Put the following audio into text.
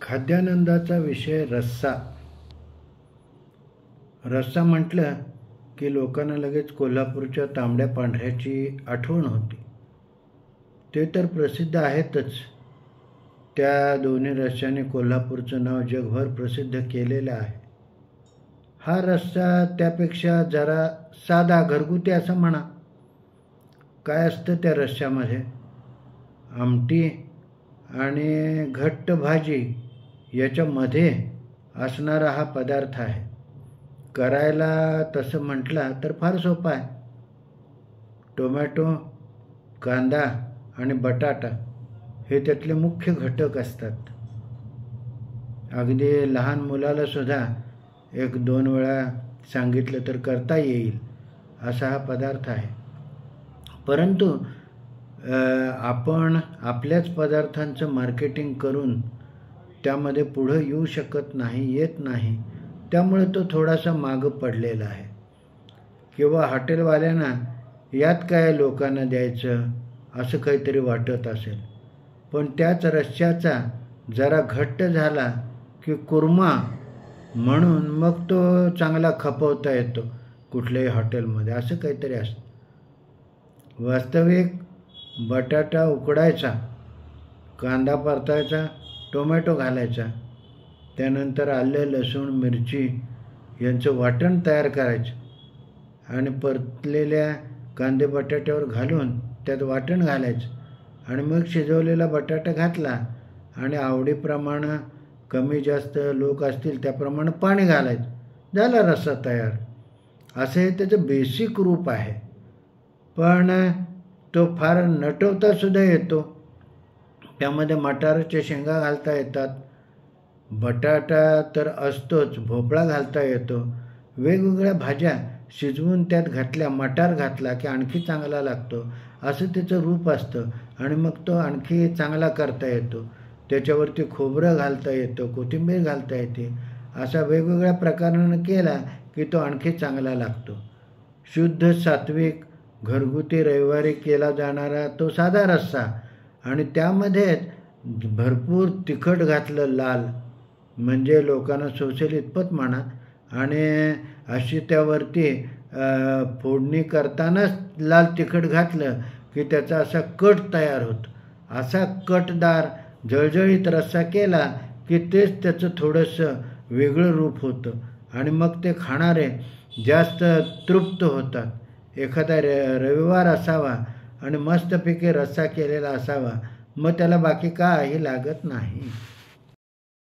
खाद्यानंदाचा विषय रस्सा. रस्सा म्हटलं की लोकांना लगेच कोल्हापूरच्या तांबड्या पांढऱ्याची आठवण होती. ते तर प्रसिद्ध आहेतच. त्या दोन्ही रस्स्याने कोल्हापूरचं नाव जगभर प्रसिद्ध केलेलं आहे. हा रस्सा त्यापेक्षा जरा साधा, घरगुती असं म्हणा. काय असतं त्या रस्स्यामध्ये? आमटी आणि घट्ट भाजी याच्यामध्ये असणारा हा पदार्थ आहे. करायला तसं म्हटला तर फार सोपा आहे. टोमॅटो, कांदा आणि बटाटा हे त्यातले मुख्य घटक असतात. अगदी लहान मुलाला सुद्धा 1-2 वेळा सांगितलं तर करता येईल असा हा पदार्थ आहे. परंतु आपण आपल्याच पदार्थांचं मार्केटिंग करून त्यामध्ये पुढं येऊ शकत नाही, येत नाही. त्यामुळे तो थोडासा मागं पडलेला आहे. किंवा हॉटेलवाल्यांना यात काय लोकांना द्यायचं असं काहीतरी वाटत असेल. पण त्याच रश्श्याचा जरा घट्ट झाला की कुर्मा म्हणून मग तो चांगला खपवता येतो कुठल्याही हॉटेलमध्ये, असं काहीतरी असतं. वास्तविक बटाटा उकडायचा, कांदा परतायचा, टोमॅटो घालायचा, त्यानंतर आलं, लसूण, मिरची यांचं वाटण तयार करायचं आणि परतलेल्या कांदे बटाट्यावर घालून त्यात वाटण घालायचं आणि मग शिजवलेला बटाटा घातला आणि आवडीप्रमाणे कमी जास्त लोक असतील त्याप्रमाणे पाणी घालायचं, झाला रस्सा तयार. असं हे त्याचं बेसिक रूप आहे. पण तो फार नटवतासुद्धा येतो. त्यामध्ये मटारच्या शेंगा घालता येतात, बटाटा तर असतोच, भोपळा घालता येतो. वेगवेगळ्या भाज्या शिजवून त्यात घातल्या, मटार घातला की आणखी चांगला लागतो, असं त्याचं रूप असतं. आणि मग तो आणखी चांगला करता येतो. त्याच्यावरती खोबरं घालता येतं, कोथिंबीर घालता येते. असा वेगवेगळ्या प्रकारानं केला की तो आणखी चांगला लागतो. शुद्ध सात्विक घरगुती रविवारी केला जाणारा तो साधा रस्सा आणि त्यामध्ये भरपूर तिखट घातलं, लाल, म्हणजे लोकांना सोसेल इतपत म्हणा. आणि अशी त्यावरती फोडणी करतानाच लाल तिखट घातलं की त्याचा असा कट तयार होतो. असा कटदार जळजळीत रस्सा केला की तेच त्याचं थोडंसं वेगळं रूप होतं आणि मग ते खाणारे जास्त तृप्त होतात. एखादा रविवार असावा आणि मस्तपैकी रस्सा केलेला असावा, मग त्याला बाकी काही लागत नाही.